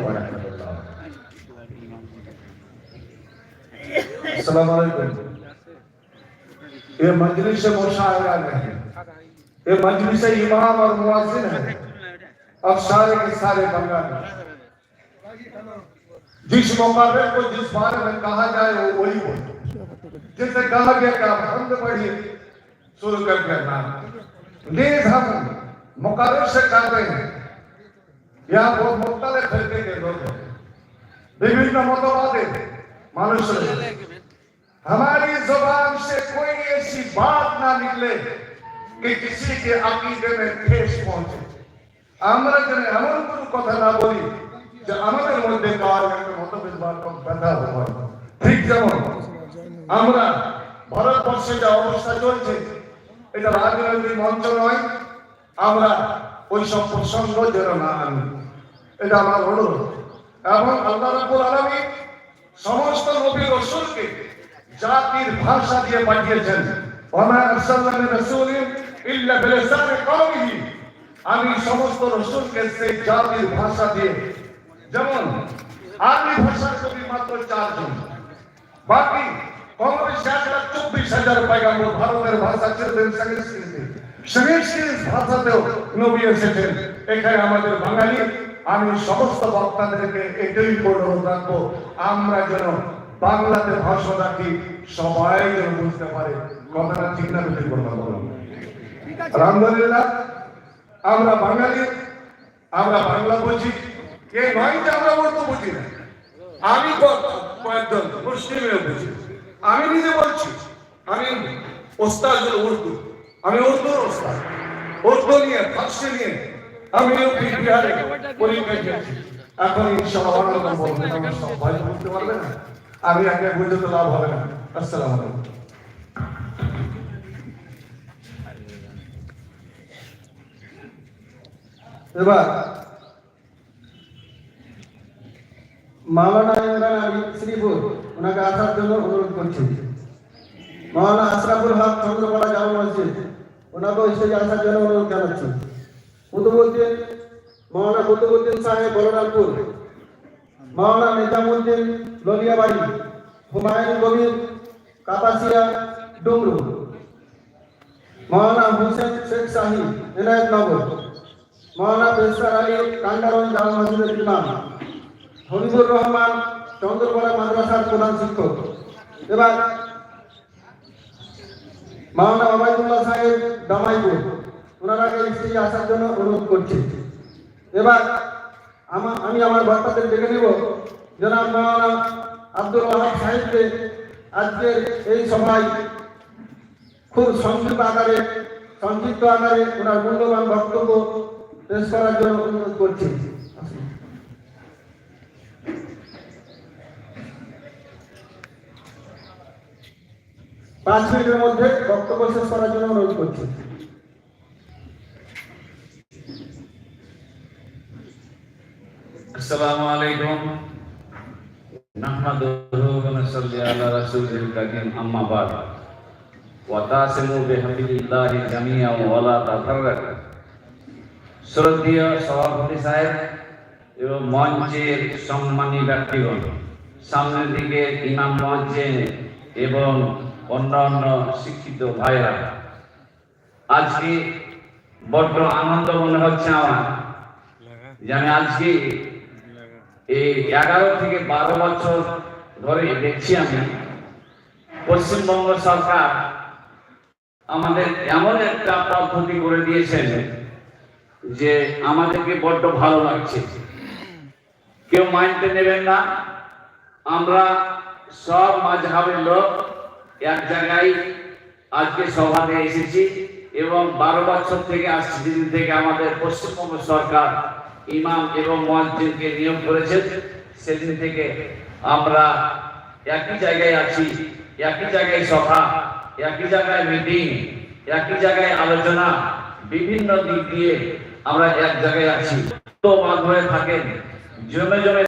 ওয়া রাহমাতুল্লাহ। अस्सलाम वालेकुम। ये मजलिस मुशायरा नहीं है, ये मजलिस इमाम और मुअज्जिन है। अब सारे के सारे बंगाली जिस मुकर्रर को जिस बारे में कहा जाए वो वही बोले। जिससे कहा गया कि आप हमद पढ़िए शुरू कर दिया नाम नीज हम मुकर्रर से कर रहे हैं। यहाँ बहुत मुख्तलिफ फिरके के लोग हैं, विभिन्न मतवाद मनुष्य। हमारी जुबान से कोई ऐसी बात ना निकले कि किसी के अकीदे में ठेस पहुंचे। আমরা যেন এমন কোনো কথা না বলি যে আমাদের মধ্যে কার একটা মতভেদ বা বাধা হয়। ঠিক যেমন আমরা ভারতবর্ষে যে অবস্থা চলছে এটা রাজনৈতিক মঞ্চ নয়, আমরা ওই সব প্রসঙ্গ যেন না আনি, এটা আমার অনুরোধ। এবং আল্লাহ রাব্বুল আলামিন সমস্ত নবী রাসূলকে জাতির ভাষা দিয়ে পাঠিয়েছেন। ওয়া আরসালনা মির রাসূলিন ইল্লা বিলিসানি কওমিহি, আমি সমস্ত রাসূলকে সেই জাতির ভাষা দিয়ে, যেমন আরবি ভাষার কবি মাত্র 4 জন, বাকি কমরে 1,24,000 পয়গম্বর ভারতের ভাষা ছিলেন সংস্কৃত ভাষাতেও নবী এসেছেন। এখানে আমাদের বাঙালি, আমি সমস্ত বক্তাদেরকে এটাই অনুরোধ রাখবো, আমরা যেন বাংলাতে ভাষণ রাখি, সবাই যেন বুঝতে পারে। কথাটা ঠিক না ঠিক কথা বললাম? আলহামদুলিল্লাহ আমরা বাঙালি, আমরা বাংলা বুঝি, কে নয় যে আমরা উর্দু বুঝি না। আমি কয়েকজন মুসলিমেও বুঝি, আমি নিজে বলছি আমি ওস্তাদ উর্দু, আমি উর্দুর ওস্তাদ। উর্দু নিয়ে ফার্সি নিয়ে আমি বিহারে পরীক্ষা দিয়েছি। এখন ইনশাআল্লাহ সবাই বুঝতে পারবে না, আমি আগে বুঝতে তো লাভ হবে না। আসসালামু আলাইকুম। এবার মাওলানা ইমরান আলী শ্রীপুর ওনাকে আসার জন্য অনুরোধ করছি। মাওলানা আশরাফুল হক চন্দ্রপাড়া জামা মসজিদ ওনাকেও স্টেজে আসার জন্য অনুরোধ জানাচ্ছি। মাওলানা কুতুবউদ্দিন সাহেব বলরামপুর, মাওলানা নিজামউদ্দিন ললিয়াবাড়ি, হুমায়ুন কবির কাপাসিয়া ডুমরু, মাওলানা হুসেন শেখ শাহী এনায়েতনগর, মাওলানা বেশর আলী কান্ডারগঞ্জ জামা মসজিদের ইমাম, হবিবুর রহমান চন্দ্রপাড়া মাদ্রাসার প্রধান শিক্ষক। এবার মাওলানা ওবায়দুল্লাহ সাহেব দামাইপুর ওনারাকে স্টেজে আসার জন্য অনুরোধ করছি। এবার আমি আমার বক্তাদের ডেকে নেব। জনাব মাওলানা আব্দুল ওয়াহাব সাহেবকে আজকের এই সভায় খুব সংক্ষিপ্ত আকারে ওনার মূল্যবান বক্তব্য পেশ করার জন্য অনুরোধ করছি। 5 মিনিটের মধ্যে বক্তব্য শেষ করার জন্য অনুরোধ করছি। আসসালামু আলাইকুম। নাহমাদুহু ওয়া নুসাল্লি আলা রাসূলিল কারীম, আম্মা বা'দ। ওয়া তাসিমু বিহামদিল্লাহি জামিআ ওয়া লা তাফাররাকু। শ্রদ্ধেয় সভাপতি সাহেব এবং মঞ্চের সম্মানী ব্যক্তিগণ, সামনের দিকে ইমাম মুয়াজ্জিন এবং অন্যান্য শিক্ষিত ভাইরা, আজকে বড্ড আনন্দ মনে হচ্ছে আমার যে আমি আজকে এই 11 থেকে 12 বছর ধরে দেখছি আমি পশ্চিমবঙ্গ সরকার আমাদের এমন একটা পদ্ধতি করে দিয়েছেন যে আমাদেরকে বড্ড ভালো লাগছে। কেউ মানতে নেবেন না, আমরা সব মাযহাবের লোক এক জায়গায় আজকে সভাতে এসেছি এবং 12 বছর থেকে আসছে, যেদিন থেকে আমাদের পশ্চিমবঙ্গ সরকার ইমাম এবং মুয়াজ্জিনকে নিয়োগ করেছেন, সেদিন থেকে আমরা একই জায়গায় আছি, একই জায়গায় সভা, একই জায়গায় মিটিং, একই জায়গায় আলোচনা, বিভিন্ন দিক দিয়ে আমরা এক জায়গায় আছি। তো মাধ্যমে থাকেন জমে জমে